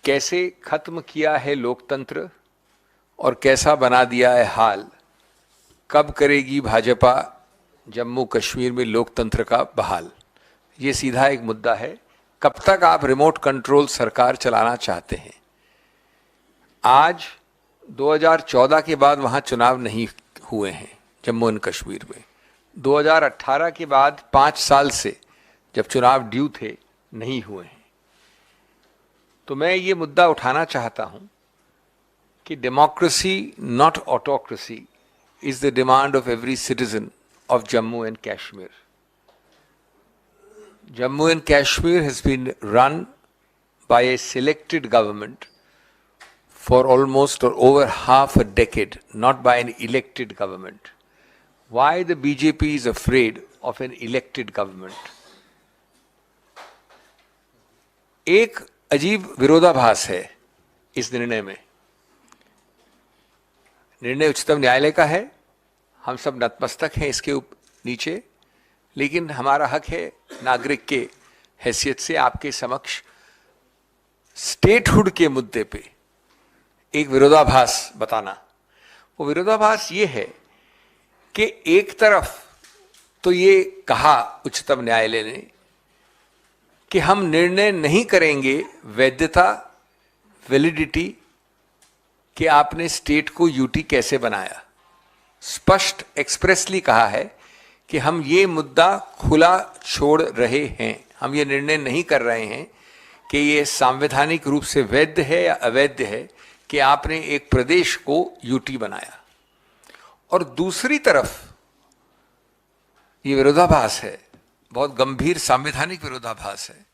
कैसे खत्म किया है लोकतंत्र और कैसा बना दिया है हाल। कब करेगी भाजपा जम्मू कश्मीर में लोकतंत्र का बहाल। ये सीधा एक मुद्दा है। कब तक आप रिमोट कंट्रोल सरकार चलाना चाहते हैं। आज 2014 के बाद वहां चुनाव नहीं हुए हैं जम्मू एंड कश्मीर में। 2018 के बाद 5 साल से जब चुनाव ड्यू थे नहीं हुए हैं। तो मैं ये मुद्दा उठाना चाहता हूं कि democracy not autocracy is the demand of every citizen of Jammu and Kashmir. Jammu and Kashmir has been run by a selected government for almost or over half a decade, not by an elected government. Why the BJP is afraid of an elected government? एक अजीब विरोधाभास है इस निर्णय में। निर्णय उच्चतम न्यायालय का है, हम सब नतमस्तक हैं इसके नीचे, लेकिन हमारा हक है नागरिक के हैसियत से आपके समक्ष स्टेटहुड के मुद्दे पे एक विरोधाभास बताना। वो विरोधाभास ये है कि एक तरफ तो ये कहा उच्चतम न्यायालय ने कि हम निर्णय नहीं करेंगे वैधता वैलिडिटी कि आपने स्टेट को यूटी कैसे बनाया। स्पष्ट एक्सप्रेसली कहा है कि हम ये मुद्दा खुला छोड़ रहे हैं। हम ये निर्णय नहीं कर रहे हैं कि ये संवैधानिक रूप से वैध है या अवैध है कि आपने एक प्रदेश को यूटी बनाया। और दूसरी तरफ ये विरोधाभास है, बहुत गंभीर संवैधानिक विरोधाभास है।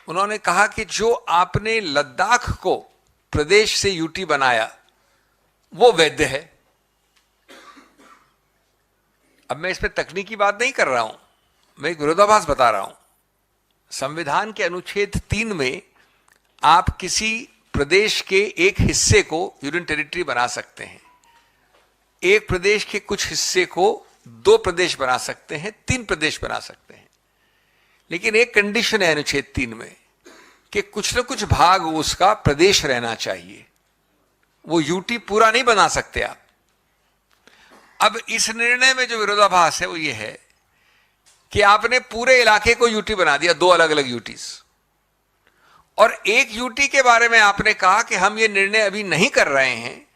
उन्होंने कहा कि जो आपने लद्दाख को प्रदेश से यूटी बनाया वो वैध है। अब मैं इस पे तकनीकी बात नहीं कर रहा हूं, मैं एक विरोधाभास बता रहा हूं। संविधान के अनुच्छेद 3 में आप किसी प्रदेश के एक हिस्से को यूनियन टेरिटरी बना सकते हैं, एक प्रदेश के कुछ हिस्से को 2 प्रदेश बना सकते हैं, 3 प्रदेश बना सकते हैं। लेकिन एक कंडीशन है अनुच्छेद 3 में कि कुछ न कुछ भाग उसका प्रदेश रहना चाहिए, वो यूटी पूरा नहीं बना सकते आप। अब इस निर्णय में जो विरोधाभास है वो ये है कि आपने पूरे इलाके को यूटी बना दिया, 2 अलग अलग यूटीज, और एक यूटी के बारे में आपने कहा कि हम ये निर्णय अभी नहीं कर रहे हैं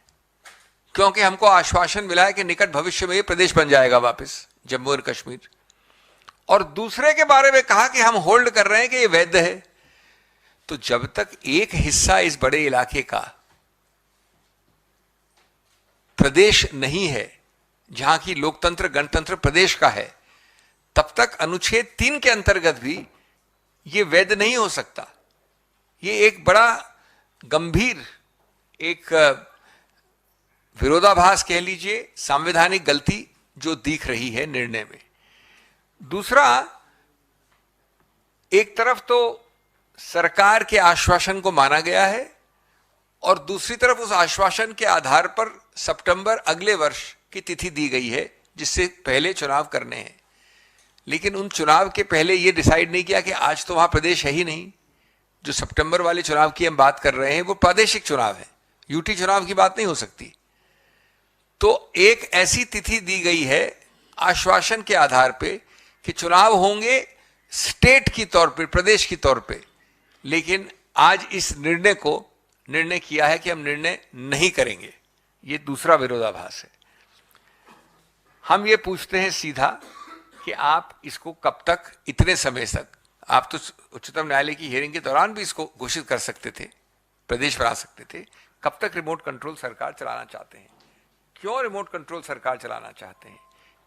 क्योंकि हमको आश्वासन मिला है कि निकट भविष्य में ये प्रदेश बन जाएगा वापस जम्मू और कश्मीर। और दूसरे के बारे में कहा कि हम होल्ड कर रहे हैं कि ये वैध है। तो जब तक एक हिस्सा इस बड़े इलाके का प्रदेश नहीं है, जहां की लोकतंत्र गणतंत्र प्रदेश का है, तब तक अनुच्छेद 3 के अंतर्गत भी यह वैध नहीं हो सकता। यह एक बड़ा गंभीर एक विरोधाभास कह लीजिए, संवैधानिक गलती जो दिख रही है निर्णय में। दूसरा, एक तरफ तो सरकार के आश्वासन को माना गया है और दूसरी तरफ उस आश्वासन के आधार पर सितंबर अगले वर्ष की तिथि दी गई है जिससे पहले चुनाव करने हैं। लेकिन उन चुनाव के पहले यह डिसाइड नहीं किया कि आज तो वहां प्रदेश है ही नहीं। जो सितंबर वाले चुनाव की हम बात कर रहे हैं वो प्रादेशिक चुनाव है, यूटी चुनाव की बात नहीं हो सकती। तो एक ऐसी तिथि दी गई है आश्वासन के आधार पे कि चुनाव होंगे स्टेट की तौर पे, प्रदेश की तौर पे। लेकिन आज इस निर्णय किया है कि हम निर्णय नहीं करेंगे। ये दूसरा विरोधाभास है। हम ये पूछते हैं सीधा कि आप इसको कब तक, इतने समय तक, आप तो उच्चतम न्यायालय की हियरिंग के दौरान भी इसको घोषित कर सकते थे, प्रदेश बना सकते थे। कब तक रिमोट कंट्रोल सरकार चलाना चाहते हैं? क्यों रिमोट कंट्रोल सरकार चलाना चाहते हैं?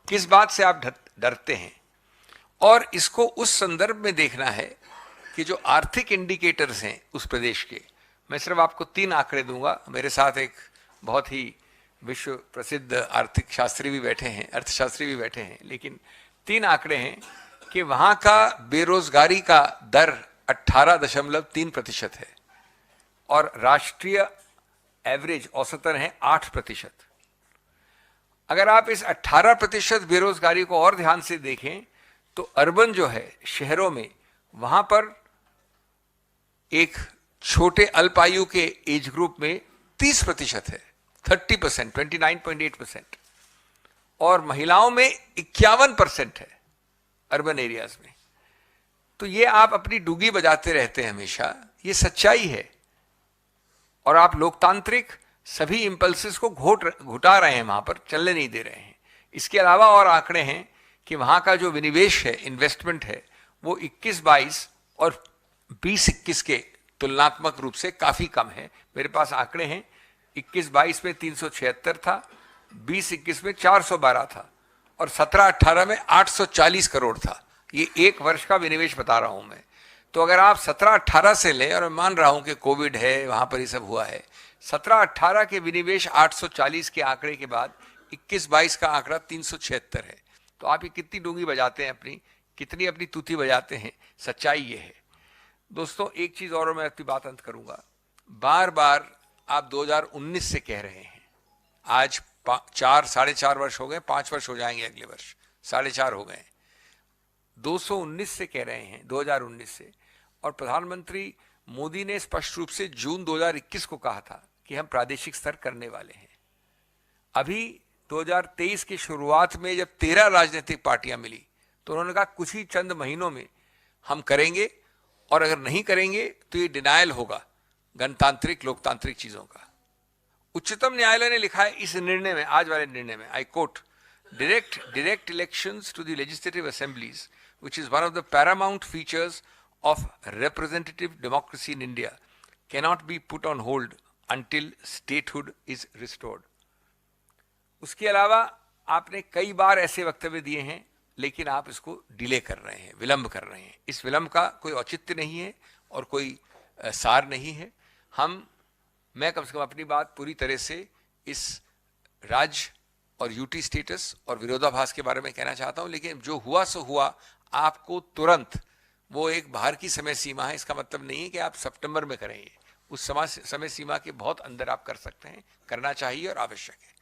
किस बात से आप डरते हैं? और इसको उस संदर्भ में देखना है कि जो आर्थिक इंडिकेटर्स हैं उस प्रदेश के, मैं सिर्फ आपको 3 आंकड़े दूंगा। मेरे साथ एक बहुत ही विश्व प्रसिद्ध आर्थिक शास्त्री भी बैठे हैं, अर्थशास्त्री भी बैठे हैं, लेकिन 3 आंकड़े हैं कि वहां का बेरोजगारी का दर 18.3% है और राष्ट्रीय एवरेज औसतन है 8%। अगर आप इस 18% बेरोजगारी को और ध्यान से देखें तो अर्बन जो है, शहरों में, वहां पर एक छोटे अल्पायु के एज ग्रुप में 30% है, 30%, 29.8%, और महिलाओं में 51% है अर्बन एरियाज में। तो ये आप अपनी डुगी बजाते रहते हैं हमेशा, ये सच्चाई है। और आप लोकतांत्रिक सभी इंपल्सेस को घुटा रहे हैं, वहां पर चलने नहीं दे रहे हैं। इसके अलावा और आंकड़े हैं कि वहां का जो विनिवेश है, इन्वेस्टमेंट है, वो 21-22 और 20-21 के तुलनात्मक रूप से काफी कम है। मेरे पास आंकड़े हैं, 21-22 में 376 था, 20-21 में 412 था, और 17-18 में 840 करोड़ था। ये एक वर्ष का विनिवेश बता रहा हूं मैं। तो अगर आप 17-18 से लें, और मैं मान रहा हूं कि कोविड है, वहां पर ये सब हुआ है, 17-18 के विनिवेश 840 के आंकड़े के बाद 21-22 का आंकड़ा 376 है। तो आप ये कितनी डूंगी बजाते हैं अपनी, कितनी अपनी तूती बजाते हैं, सच्चाई ये है। दोस्तों एक चीज और मैं अपनी बात अंत करूंगा। बार बार आप 2019 से कह रहे हैं, आज 4-4.5 वर्ष हो गए, 5 वर्ष हो जाएंगे अगले वर्ष, 4.5 हो गए, 219 से कह रहे हैं, 2019 से। और प्रधानमंत्री मोदी ने स्पष्ट रूप से जून 2021 को कहा था कि हम प्रादेशिक स्तर करने वाले हैं। अभी 2023 की शुरुआत में जब 13 राजनीतिक पार्टियां मिली, तो उन्होंने कहा कुछ ही चंद महीनों में हम करेंगे, और अगर नहीं करेंगे तो ये डिनायल होगा गणतांत्रिक लोकतांत्रिक चीजों का। उच्चतम न्यायालय ने लिखा है इस निर्णय में, आज वाले निर्णय में, I quote, direct elections to the legislative assemblies, which is one of the paramount features of representative democracy in India, cannot be put on hold until statehood is restored. उसके अलावा आपने कई बार ऐसे वक्तव्य दिए हैं, लेकिन आप इसको डिले कर रहे हैं, विलंब कर रहे हैं। इस विलंब का कोई औचित्य नहीं है और कोई सार नहीं है। मैं कम से कम अपनी बात पूरी तरह से इस राज्य और यूटी स्टेटस और विरोधाभास के बारे में कहना चाहता हूं, लेकिन जो हुआ सो हुआ। आपको तुरंत, वो एक बाहर की समय सीमा है, इसका मतलब नहीं है कि आप सितंबर में करेंगे। उस समय सीमा के बहुत अंदर आप कर सकते हैं, करना चाहिए और आवश्यक है।